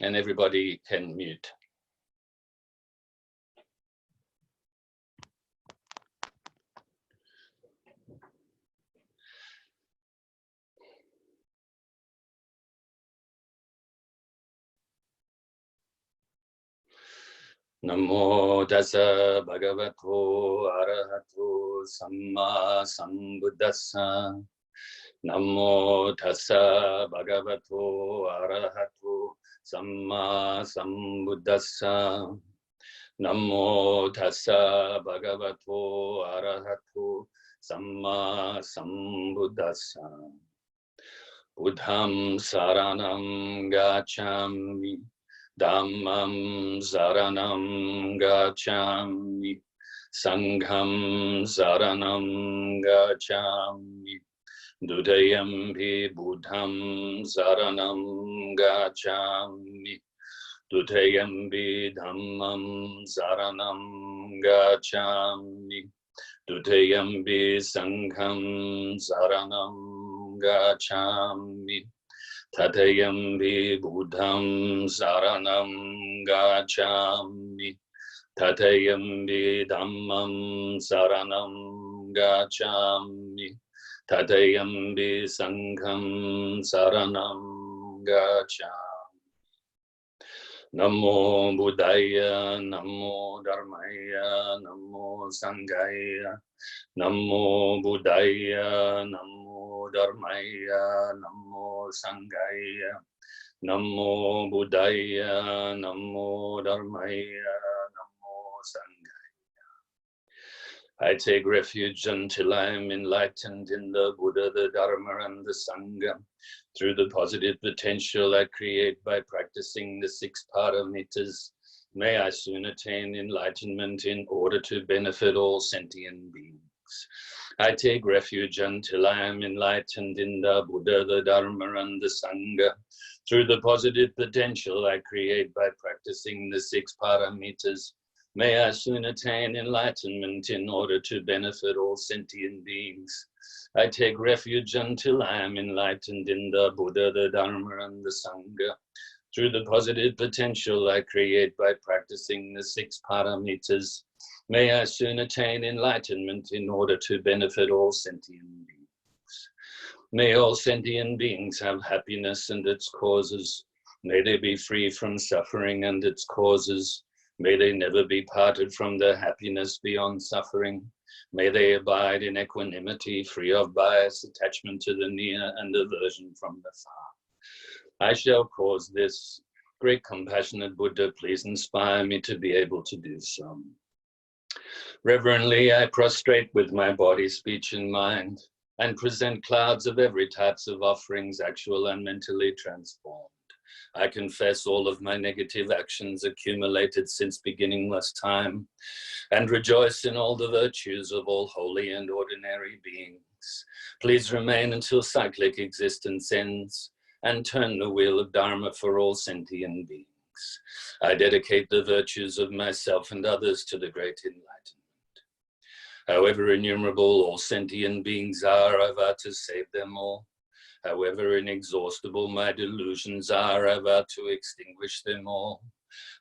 and everybody can mute. Namo Tassa Bhagavato Arahato SammaSambuddhassa. Namo Tassa Bhagavato Arahato SammaSambuddhassa. Namo Tassa Bhagavato Arahato SammaSambuddhassa. Buddham Saranam Gacchami. Dhammam Saranam Gacchami. Sangham Saranam Gacchami. Dutayampi Buddham Saranam Gacchami. Dutayampi Dhammam Saranam Gacchami. Dutayampi Sangham Saranam Gacchami. Tatayampi Buddham Saranam Gacchami. Tatayampi Dhammam Saranam Gacchami. Tatayampi Sangham Saranam Gacchami. Namo Buddhaya, Namo Dharmaya, Namo Sanghaya. Namo Buddhaya, Namo Dharmaya, Namo Sanghaya. Namo Buddhaya, Namo Dharmaya, Namo Sanghaya. I take refuge until I am enlightened in the Buddha, the Dharma, and the Sangha. Through the positive potential I create by practicing the 6 paramitas, may I soon attain enlightenment in order to benefit all sentient beings. I take refuge until I am enlightened in the Buddha, the Dharma, and the Sangha. Through the positive potential I create by practicing the 6 paramitas, may I soon attain enlightenment in order to benefit all sentient beings. I take refuge until I am enlightened in the Buddha, the Dharma, and the Sangha. Through the positive potential I create by practicing the 6 paramitas, may I soon attain enlightenment in order to benefit all sentient beings. May all sentient beings have happiness and its causes. May they be free from suffering and its causes. May they never be parted from their happiness beyond suffering. May they abide in equanimity, free of bias, attachment to the near, and aversion from the far. I shall cause this. Great compassionate Buddha, please inspire me to be able to do so. Reverently, I prostrate with my body, speech, and mind, and present clouds of every types of offerings, actual and mentally transformed. I confess all of my negative actions accumulated since beginningless time, and rejoice in all the virtues of all holy and ordinary beings. Please remain until cyclic existence ends, and turn the wheel of Dharma for all sentient beings. I dedicate the virtues of myself and others to the great enlightenment. However innumerable all sentient beings are, I vow to save them all. However inexhaustible my delusions are, I vow to extinguish them all.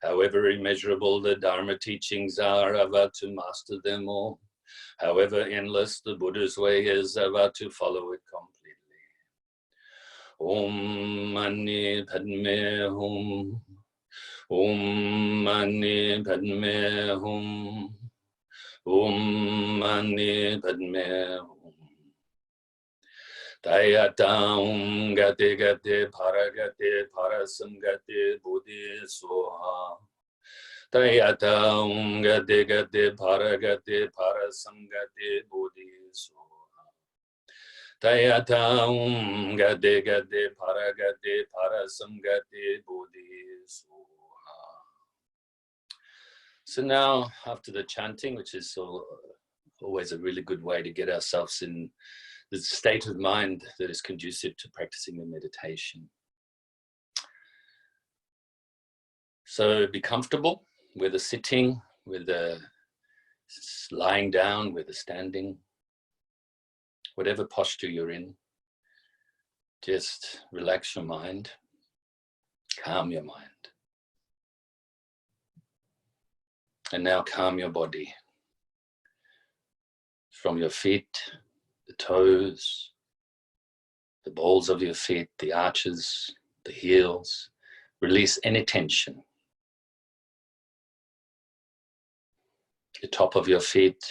However immeasurable the Dharma teachings are, I vow to master them all. However endless the Buddha's way is, I vow to follow it completely. Om Mani Padme Hum. Om Mani Padme Hum. Om Mani Padme Hum. Tayatam Gate Gate Paragate Parasamgate Buddhi Soha. Tayatam Gate Gate Paragate Parasamgate Buddhi Soha. Tayatam Gate Gate Paragate Parasamgate Buddhi Soha. So now, after the chanting, which is always a really good way to get ourselves in the state of mind that is conducive to practicing the meditation. So be comfortable, whether sitting, whether lying down, whether standing, whatever posture you're in, just relax your mind. Calm your mind. And now calm your body. From your feet, the toes, the balls of your feet, the arches, the heels. Release any tension. The top of your feet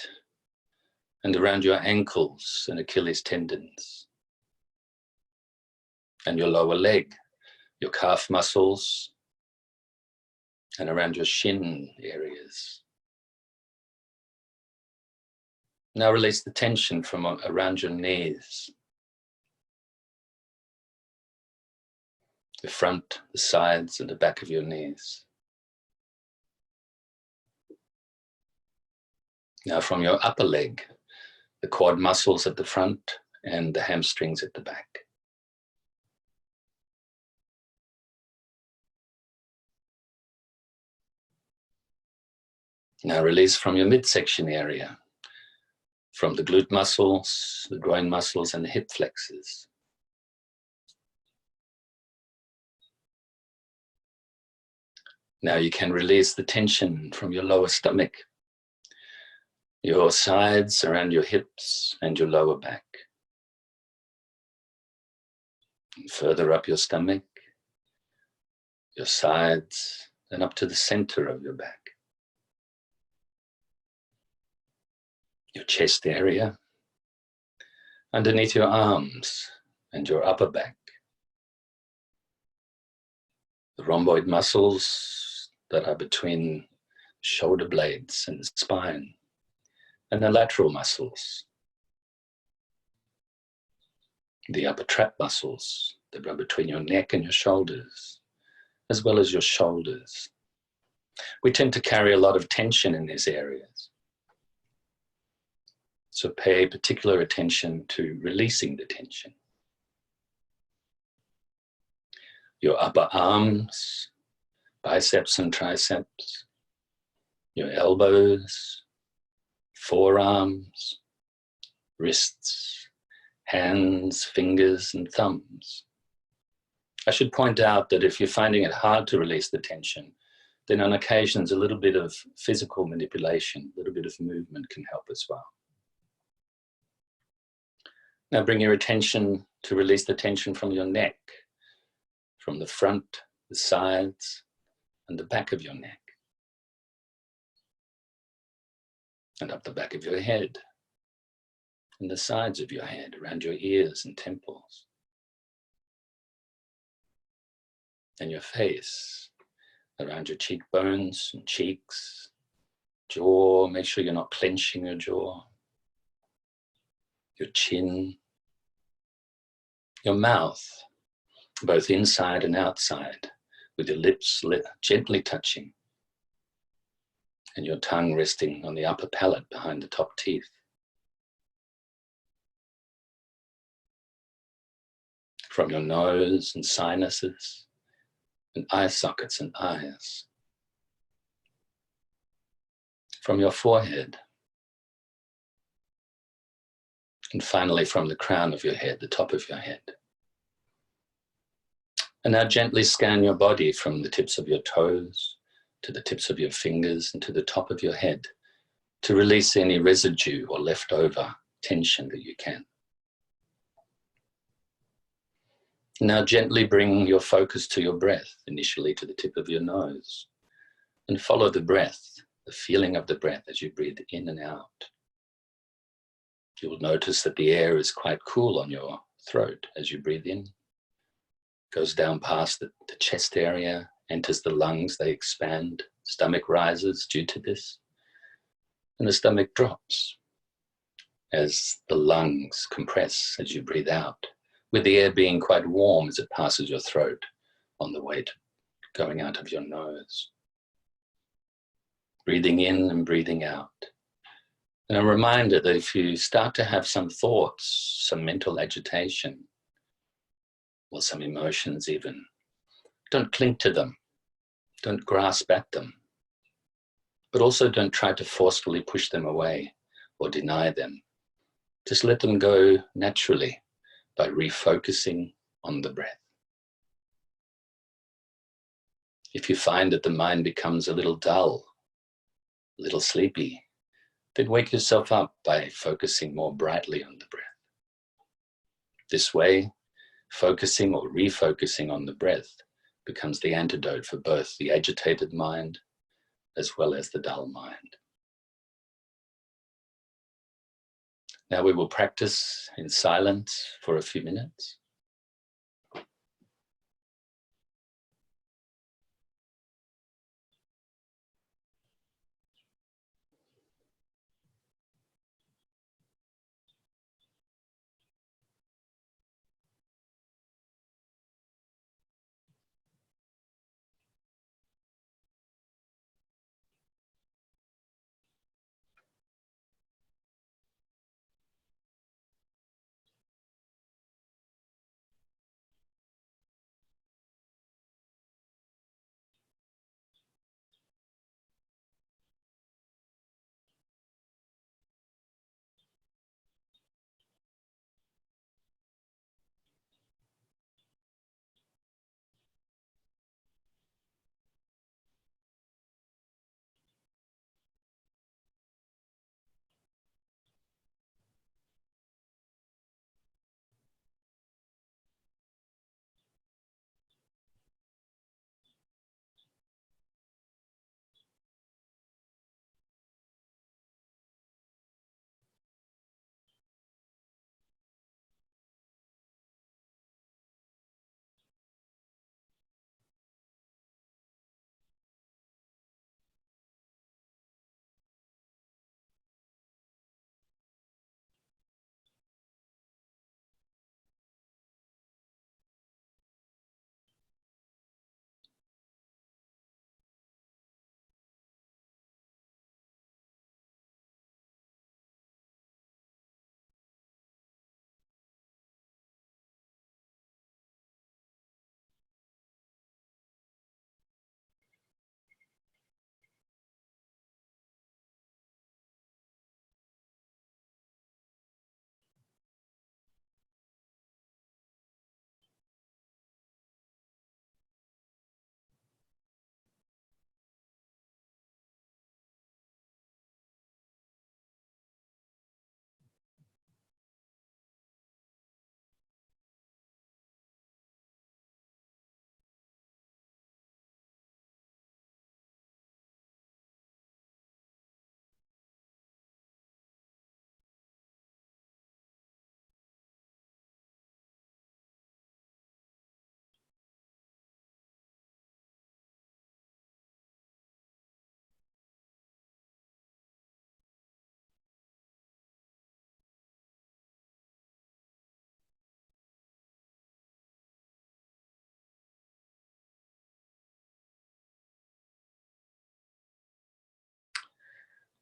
and around your ankles and Achilles tendons. And your lower leg, your calf muscles, and around your shin areas. Now release the tension from around your knees. The front, the sides, and the back of your knees. Now from your upper leg, the quad muscles at the front and the hamstrings at the back. Now release from your midsection area, from the glute muscles, the groin muscles, and the hip flexors. Now you can release the tension from your lower stomach, your sides around your hips and your lower back. And further up your stomach, your sides, and up to the center of your back. Your chest area, underneath your arms and your upper back. The rhomboid muscles that are between shoulder blades and the spine, and the lateral muscles. The upper trap muscles that run between your neck and your shoulders, as well as your shoulders. We tend to carry a lot of tension in these areas. So pay particular attention to releasing the tension. Your upper arms, biceps and triceps, your elbows, forearms, wrists, hands, fingers, and thumbs. I should point out that if you're finding it hard to release the tension, then on occasions a little bit of physical manipulation, a little bit of movement can help as well. Now bring your attention to release the tension from your neck, from the front, the sides, and the back of your neck. And up the back of your head, and the sides of your head, around your ears and temples. And your face, around your cheekbones and cheeks, jaw, make sure you're not clenching your jaw. Your chin, your mouth, both inside and outside, with your lips gently touching, and your tongue resting on the upper palate behind the top teeth. From your nose and sinuses, and eye sockets and eyes. From your forehead. And finally from the crown of your head, the top of your head. And now gently scan your body from the tips of your toes to the tips of your fingers and to the top of your head to release any residue or leftover tension that you can. Now gently bring your focus to your breath, initially to the tip of your nose, and follow the breath, the feeling of the breath as you breathe in and out. You will notice that the air is quite cool on your throat as you breathe in. Goes down past the chest area, enters the lungs, they expand. Stomach rises due to this. And the stomach drops as the lungs compress as you breathe out, with the air being quite warm as it passes your throat on the way to going out of your nose. Breathing in and breathing out. And a reminder that if you start to have some thoughts, some mental agitation, or some emotions even, don't cling to them, don't grasp at them, but also don't try to forcefully push them away or deny them. Just let them go naturally by refocusing on the breath. If you find that the mind becomes a little dull, a little sleepy, then wake yourself up by focusing more brightly on the breath. This way, focusing or refocusing on the breath becomes the antidote for both the agitated mind as well as the dull mind. Now we will practice in silence for a few minutes.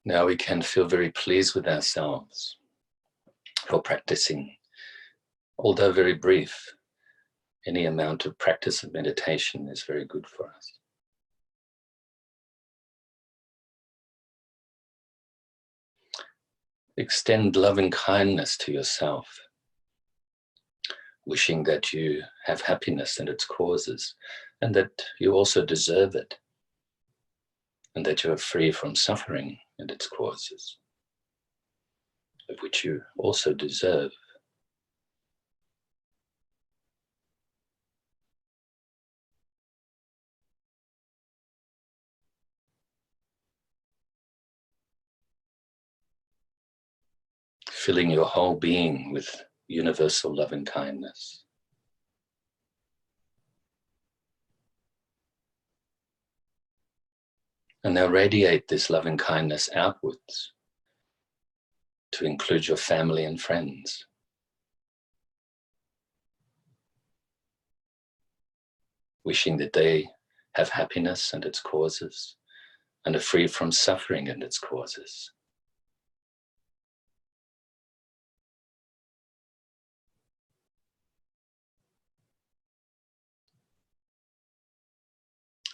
Now we can feel very pleased with ourselves for practicing, although very brief. Any amount of practice of meditation is very good for us. Extend loving kindness to yourself, wishing that you have happiness and its causes, and that you also deserve it, and that you are free from suffering and its causes, of which you also deserve. Filling your whole being with universal loving kindness. And now radiate this loving kindness outwards to include your family and friends. Wishing that they have happiness and its causes, and are free from suffering and its causes.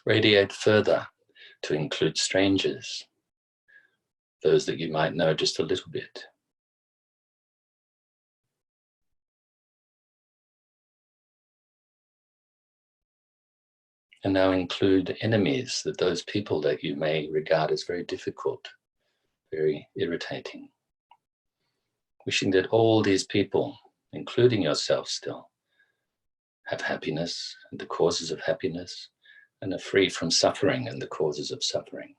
Radiate further to include strangers, those that you might know just a little bit. And now include enemies, that those people that you may regard as very difficult, very irritating. Wishing that all these people, including yourself still, have happiness and the causes of happiness, and are free from suffering and the causes of suffering.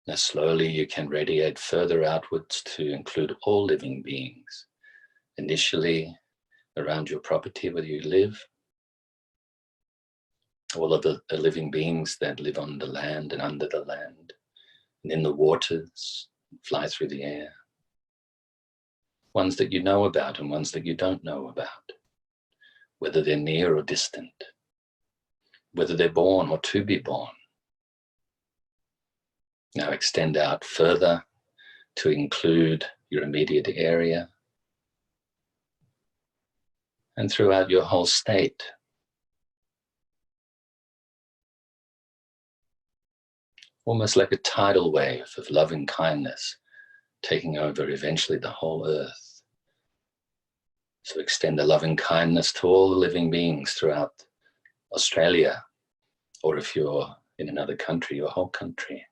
Now slowly you can radiate further outwards to include all living beings, initially around your property where you live, all of the living beings that live on the land and under the land, and in the waters, fly through the air. Ones that you know about and ones that you don't know about, whether they're near or distant, whether they're born or to be born. Now extend out further to include your immediate area and throughout your whole state. Almost like a tidal wave of loving kindness taking over eventually the whole earth. So extend the loving kindness to all the living beings throughout Australia, or if you're in another country, your whole country.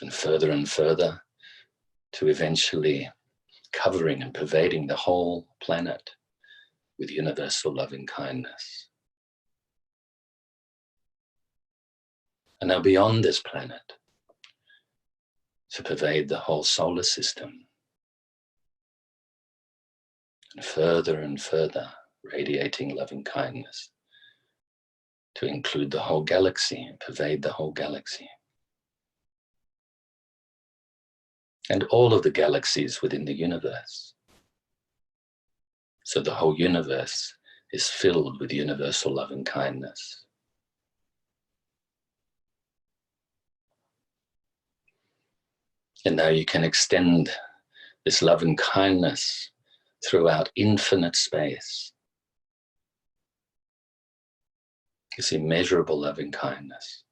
And further to eventually covering and pervading the whole planet with universal loving kindness. And now beyond this planet, to pervade the whole solar system. And further radiating loving kindness to include the whole galaxy and pervade the whole galaxy. And all of the galaxies within the universe. So the whole universe is filled with universal loving kindness. And now you can extend this loving kindness throughout infinite space. This immeasurable loving kindness,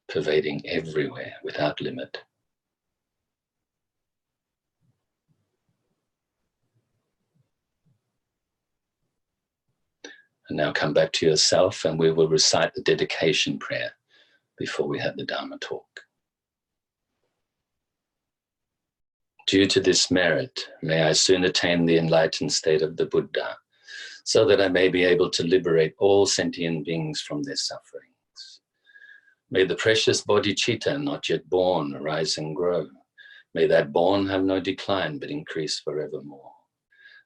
pervading everywhere without limit. And now come back to yourself, and we will recite the dedication prayer before we have the Dharma talk. Due to this merit, may I soon attain the enlightened state of the Buddha, so that I may be able to liberate all sentient beings from their sufferings. May the precious bodhicitta not yet born arise and grow. May that born have no decline but increase forevermore.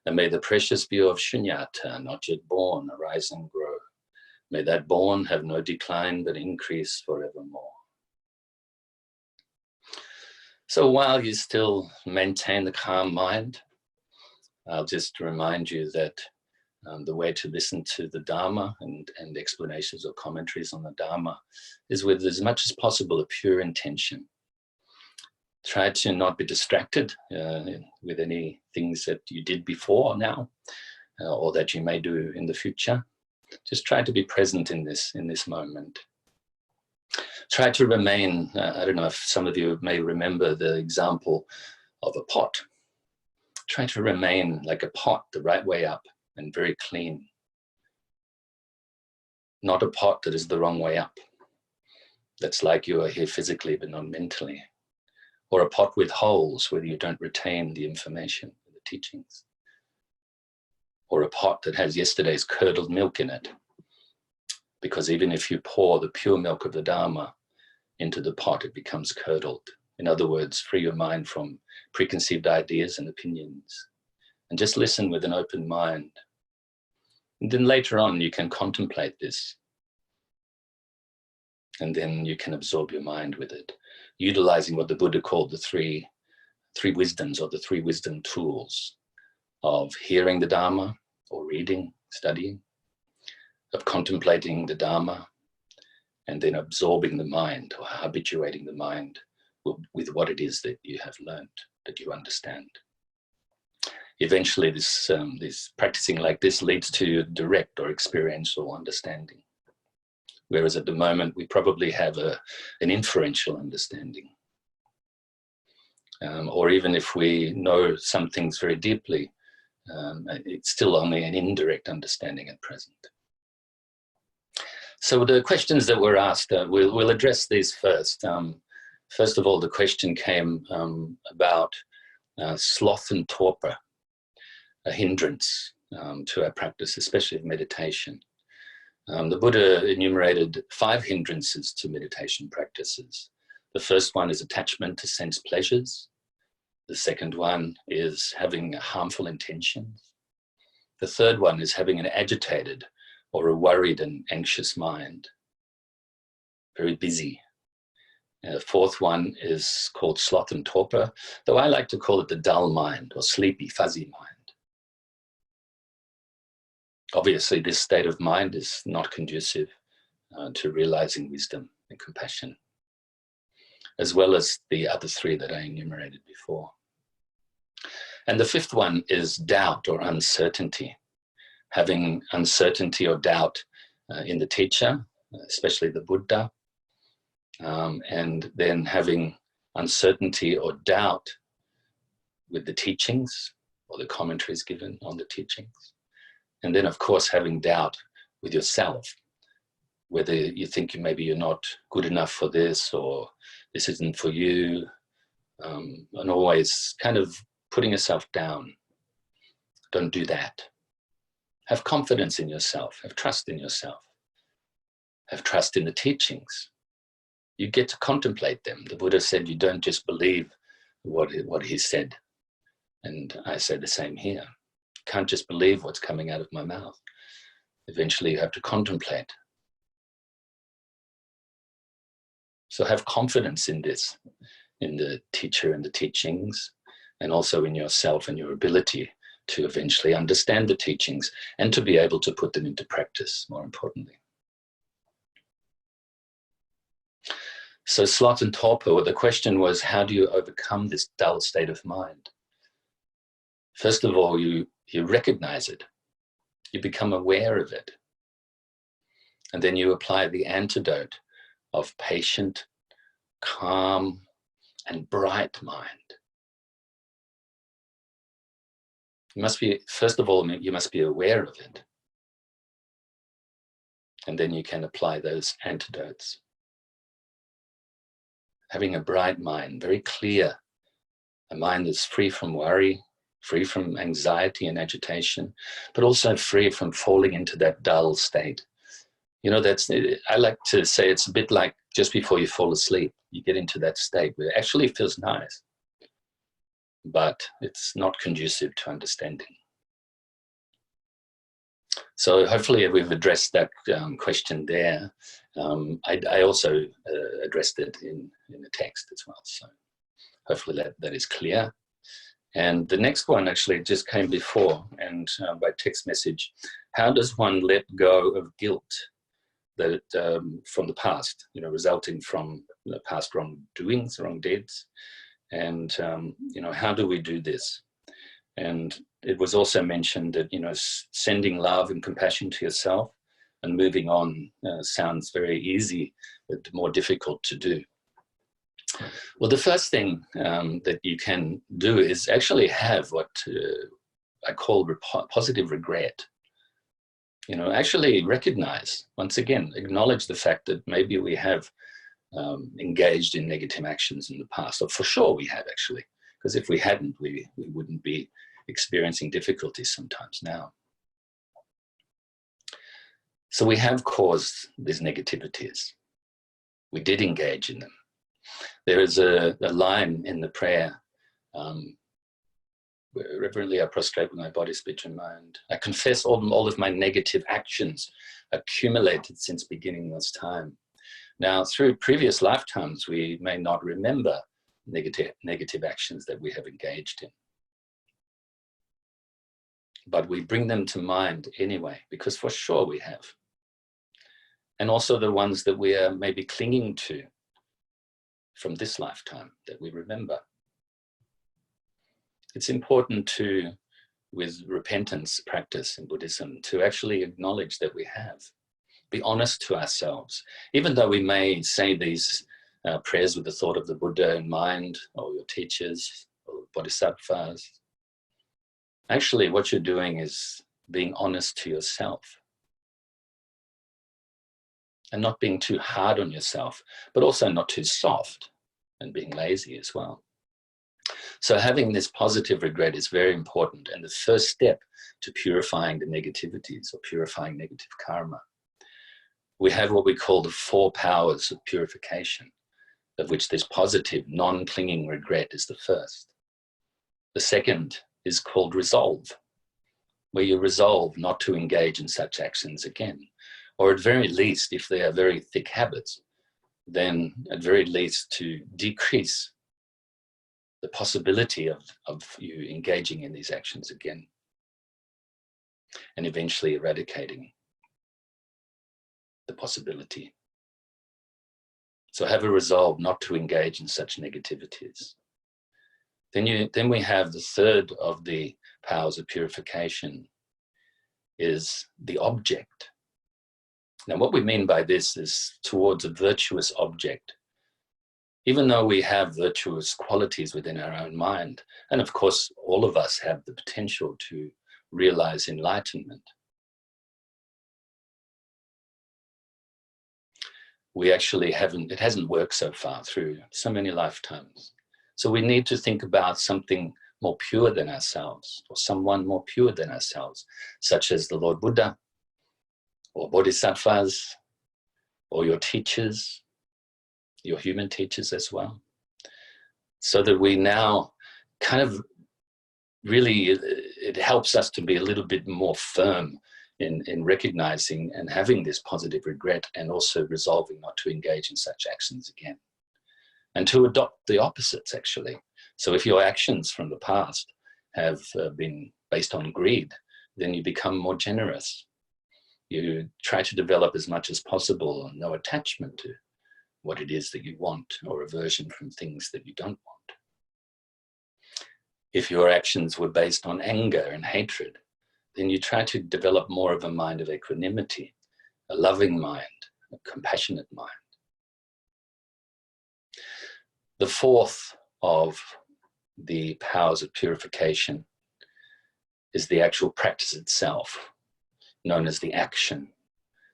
And may the precious view of shunyata not yet born arise and grow. May that born have no decline but increase forevermore. So while you still maintain the calm mind, I'll just remind you that the way to listen to the Dharma and explanations or commentaries on the Dharma is with as much as possible a pure intention. Try to not be distracted with any things that you did before or now, or that you may do in the future. Just try to be present in this moment. Try to remain, I don't know if some of you may remember the example of a pot. Try to remain like a pot, the right way up and very clean. Not a pot that is the wrong way up. That's like you are here physically but not mentally. Or a pot with holes where you don't retain the information, the teachings. Or a pot that has yesterday's curdled milk in it. Because even if you pour the pure milk of the Dharma into the pot, it becomes curdled. In other words, free your mind from preconceived ideas and opinions. And just listen with an open mind. And then later on, you can contemplate this. And then you can absorb your mind with it, utilizing what the Buddha called the three wisdoms, or the three wisdom tools of hearing the Dharma or reading, studying, of contemplating the Dharma, and then absorbing the mind or habituating the mind with what it is that you have learned, that you understand. Eventually this practicing like this leads to direct or experiential understanding. Whereas at the moment we probably have an inferential understanding. or even if we know some things very deeply, it's still only an indirect understanding at present. So the questions that were asked, we'll address these first. First of all, the question came about sloth and torpor, a hindrance to our practice, especially of meditation. The Buddha enumerated 5 hindrances to meditation practices. The first one is attachment to sense pleasures. The second one is having harmful intentions. The third one is having an agitated or a worried and anxious mind, very busy. And the fourth one is called sloth and torpor, though I like to call it the dull mind or sleepy, fuzzy mind. Obviously, this state of mind is not conducive to realizing wisdom and compassion, as well as the other 3 that I enumerated before. And the 5th one is doubt or uncertainty, having uncertainty or doubt in the teacher, especially the Buddha, and then having uncertainty or doubt with the teachings or the commentaries given on the teachings. And then, of course, having doubt with yourself, whether you think maybe you're not good enough for this, or this isn't for you, and always kind of putting yourself down. Don't do that. Have confidence in yourself, have trust in yourself, have trust in the teachings. You get to contemplate them. The Buddha said you don't just believe what he said. And I say the same here. You can't just believe what's coming out of my mouth. Eventually you have to contemplate. So have confidence in this, in the teacher and the teachings, and also in yourself and your ability to eventually understand the teachings and to be able to put them into practice, more importantly. So sloth and torpor, the question was, how do you overcome this dull state of mind? First of all, you recognize it. You become aware of it. And then you apply the antidote of patient, calm, and bright mind. You must be, first of all, you must be aware of it. And then you can apply those antidotes. Having a bright mind, very clear, a mind that's free from worry, free from anxiety and agitation, but also free from falling into that dull state. You know, I like to say it's a bit like just before you fall asleep, you get into that state where it actually feels nice, but it's not conducive to understanding. So hopefully we've addressed that question there. I also addressed it in the text as well. So hopefully that is clear. And the next one actually just came before, and by text message. How does one let go of guilt that from the past, you know, resulting from the past wrongdoings, wrong deeds? And, you know, how do we do this? And it was also mentioned that, you know, sending love and compassion to yourself and moving on sounds very easy, but more difficult to do. Well, the first thing that you can do is actually have what I call positive regret. You know, actually recognize, once again, acknowledge the fact that maybe we have engaged in negative actions in the past, or for sure we have actually, because if we hadn't, we wouldn't be experiencing difficulties sometimes now. So we have caused these negativities. We did engage in them. There is a line in the prayer, where reverently I prostrate with my body, speech and mind. I confess all of my negative actions accumulated since beginning this time. Now, through previous lifetimes, we may not remember negative actions that we have engaged in. But we bring them to mind anyway, because for sure we have. And also the ones that we are maybe clinging to from this lifetime that we remember. It's important to, with repentance practice in Buddhism, to actually acknowledge that we have. Be honest to ourselves. Even though we may say these prayers with the thought of the Buddha in mind, or your teachers, or bodhisattvas. Actually, what you're doing is being honest to yourself and not being too hard on yourself, but also not too soft and being lazy as well. So having this positive regret is very important, and the first step to purifying the negativities or purifying negative karma. We have what we call the 4 powers of purification, of which this positive, non-clinging regret is the first. The second is called resolve, where you resolve not to engage in such actions again, or at very least, if they are very thick habits, then at very least to decrease the possibility of you engaging in these actions again, and eventually eradicating the possibility. So have a resolve not to engage in such negativities. Then we have the third of the powers of purification, is the object. Now what we mean by this is towards a virtuous object. Even though we have virtuous qualities within our own mind, and of course all of us have the potential to realize enlightenment, we actually it hasn't worked so far through so many lifetimes. So we need to think about something more pure than ourselves, or someone more pure than ourselves, such as the Lord Buddha, or bodhisattvas, or your teachers, your human teachers as well. So that we now kind of really, it helps us to be a little bit more firm in recognizing and having this positive regret, and also resolving not to engage in such actions again. And to adopt the opposites, actually. So if your actions from the past have been based on greed, then you become more generous. You try to develop as much as possible no attachment to what it is that you want, or aversion from things that you don't want. If your actions were based on anger and hatred, then you try to develop more of a mind of equanimity, a loving mind, a compassionate mind. The fourth of the powers of purification is the actual practice itself, known as the action.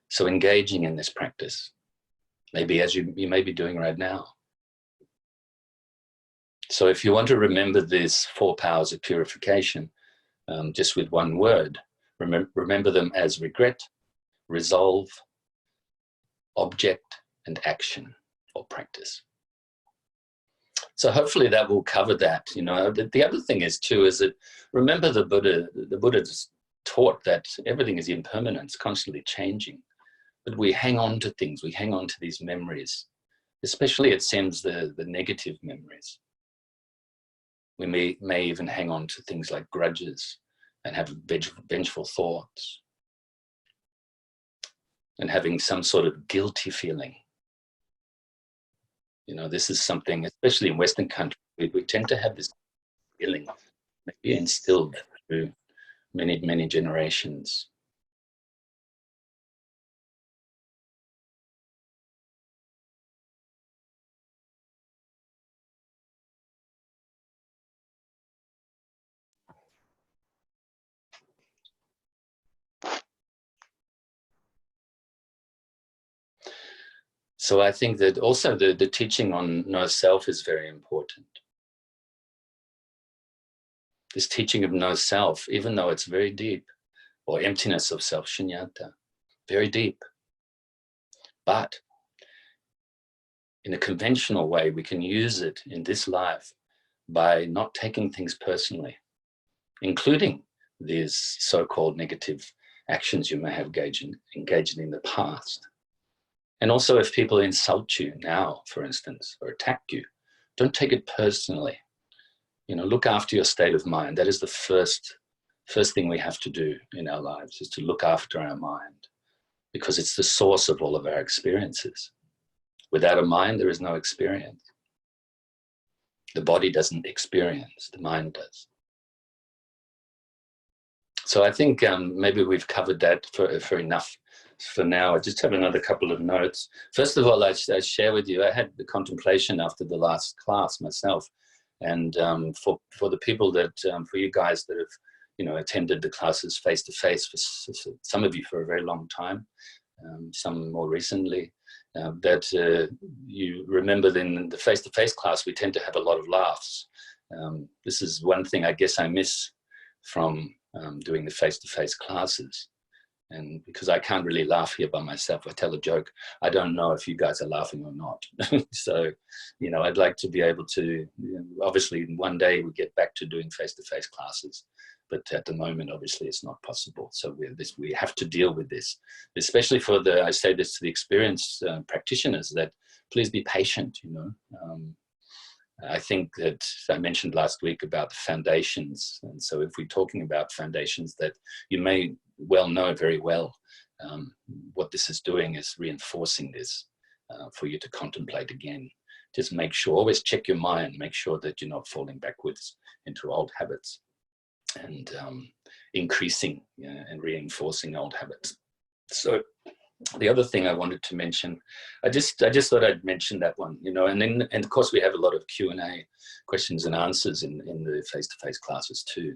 So engaging in this practice, maybe as you may be doing right now. So if you want to remember these 4 powers of purification, just with one word, remember them as regret, resolve, object, and action, or practice. So hopefully that will cover that. You know, the other thing is too, is that remember the Buddha just taught that everything is impermanent, it's constantly changing. But we hang on to things, we hang on to these memories, especially it seems the negative memories. We may even hang on to things like grudges and have vengeful thoughts and having some sort of guilty feeling. You know, this is something, especially in Western countries, we tend to have this feeling, maybe instilled through many, many generations. So I think that also the teaching on no self is very important. This teaching of no self, even though it's very deep, or emptiness of self, shunyata, very deep. But in a conventional way, we can use it in this life by not taking things personally, including these so-called negative actions you may have engaged in the past. And also if people insult you now, for instance, or attack you, don't take it personally. You know, look after your state of mind. That is the first thing we have to do in our lives, is to look after our mind, because it's the source of all of our experiences. Without a mind, there is no experience. The body doesn't experience, the mind does. So I think maybe we've covered that for enough for now, I just have another couple of notes. First of all, I share with you, I had the contemplation after the last class myself. And for the people that, for you guys that have, attended the classes face-to-face, for some of you for a very long time, some more recently, that you remember that in the face-to-face class, we tend to have a lot of laughs. This is one thing I guess I miss from doing the face-to-face classes. And because I can't really laugh here by myself, I tell a joke, I don't know if you guys are laughing or not. So, I'd like to be able to, obviously one day we get back to doing face-to-face classes, but at the moment, obviously it's not possible. So we have to deal with this, especially for I say this to the experienced practitioners, that please be patient, I think that I mentioned last week about the foundations. And so if we're talking about foundations that you may well know very well, what this is doing is reinforcing this for you to contemplate again. Just make sure, always check your mind, make sure that you're not falling backwards into old habits and increasing and reinforcing old habits. So the other thing I wanted to mention, I just thought I'd mention that one, and of course we have a lot of Q&A, questions and answers in the face-to-face classes too,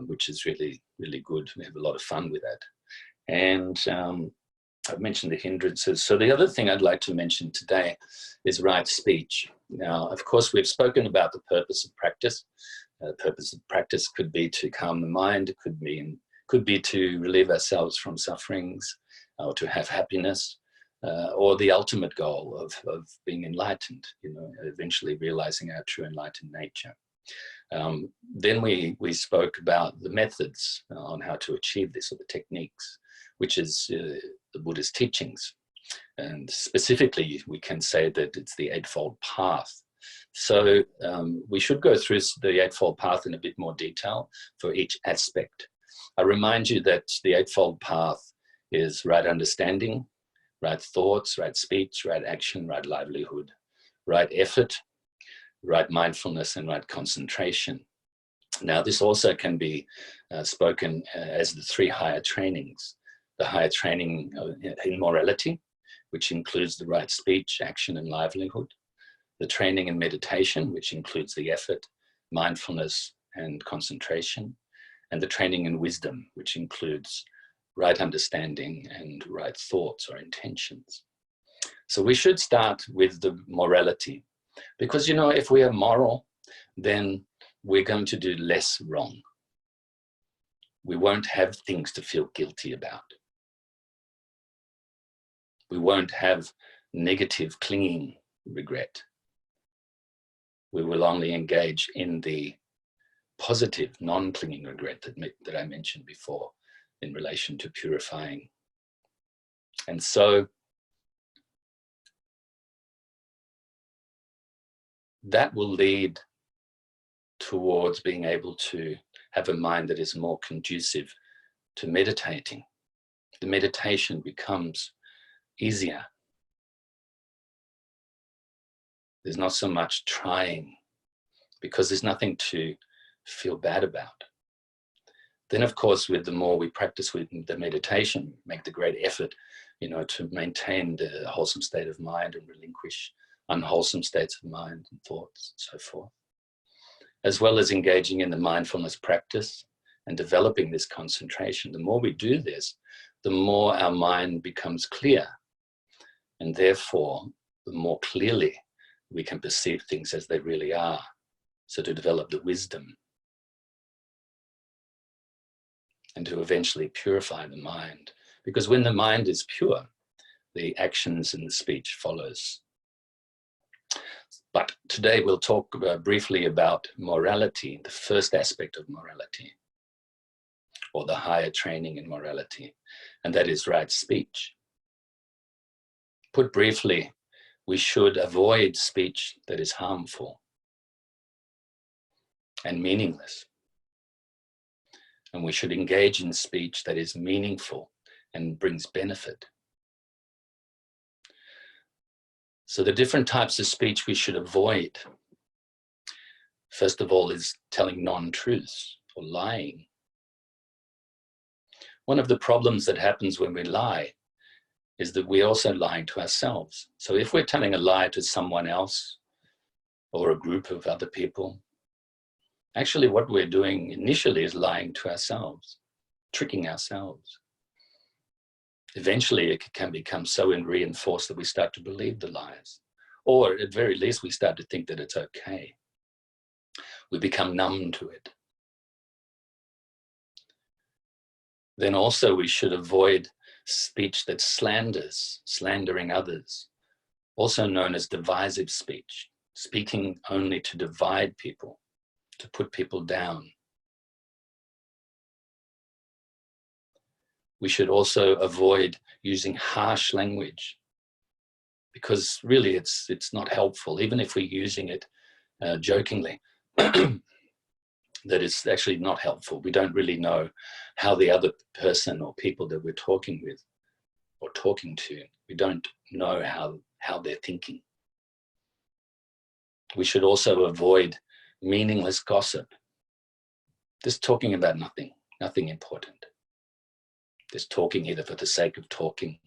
which is really, really good. We have a lot of fun with that. And I've mentioned the hindrances. So the other thing I'd like to mention today is right speech. Now, of course, we've spoken about the purpose of practice. The purpose of practice could be to calm the mind, it could be to relieve ourselves from sufferings, or to have happiness, or the ultimate goal of being enlightened, eventually realizing our true enlightened nature. Then we spoke about the methods on how to achieve this, or the techniques, which is the Buddha's teachings. And specifically, we can say that it's the Eightfold Path. So we should go through the Eightfold Path in a bit more detail for each aspect. I remind you that the Eightfold Path is right understanding, right thoughts, right speech, right action, right livelihood, right effort, right mindfulness, and right concentration. Now, this also can be spoken as the three higher trainings. The higher training in morality, which includes the right speech, action, and livelihood. The training in meditation, which includes the effort, mindfulness, and concentration. And the training in wisdom, which includes right understanding and right thoughts or intentions. So we should start with the morality, because if we are moral, then we're going to do less wrong. We won't have things to feel guilty about. We won't have negative clinging regret. We will only engage in the positive non-clinging regret that I mentioned before, in relation to purifying. And so that will lead towards being able to have a mind that is more conducive to meditating. The meditation becomes easier. There's not so much trying, because there's nothing to feel bad about. Then, of course, with the more we practice with the meditation, make the great effort, to maintain the wholesome state of mind and relinquish unwholesome states of mind and thoughts and so forth, as well as engaging in the mindfulness practice and developing this concentration. The more we do this, the more our mind becomes clear, and therefore, the more clearly we can perceive things as they really are. So to develop the wisdom, and to eventually purify the mind. Because when the mind is pure, the actions and the speech follows. But today we'll talk briefly about morality, the first aspect of morality, or the higher training in morality, and that is right speech. Put briefly, we should avoid speech that is harmful and meaningless. And we should engage in speech that is meaningful and brings benefit. So the different types of speech we should avoid, first of all, is telling non-truths or lying. One of the problems that happens when we lie is that we're also lying to ourselves. So if we're telling a lie to someone else or a group of other people, actually what we're doing initially is lying to ourselves, tricking ourselves. Eventually it can become so reinforced that we start to believe the lies. Or at very least we start to think that it's okay. We become numb to it. Then also we should avoid speech that slandering others, also known as divisive speech, speaking only to divide people, to put people down. We should also avoid using harsh language, because really it's not helpful, even if we're using it jokingly, that it's actually not helpful. We don't really know how the other person or people that we're talking with or talking to, we don't know how they're thinking. We should also avoid meaningless gossip, just talking about nothing important. Just talking either for the sake of talking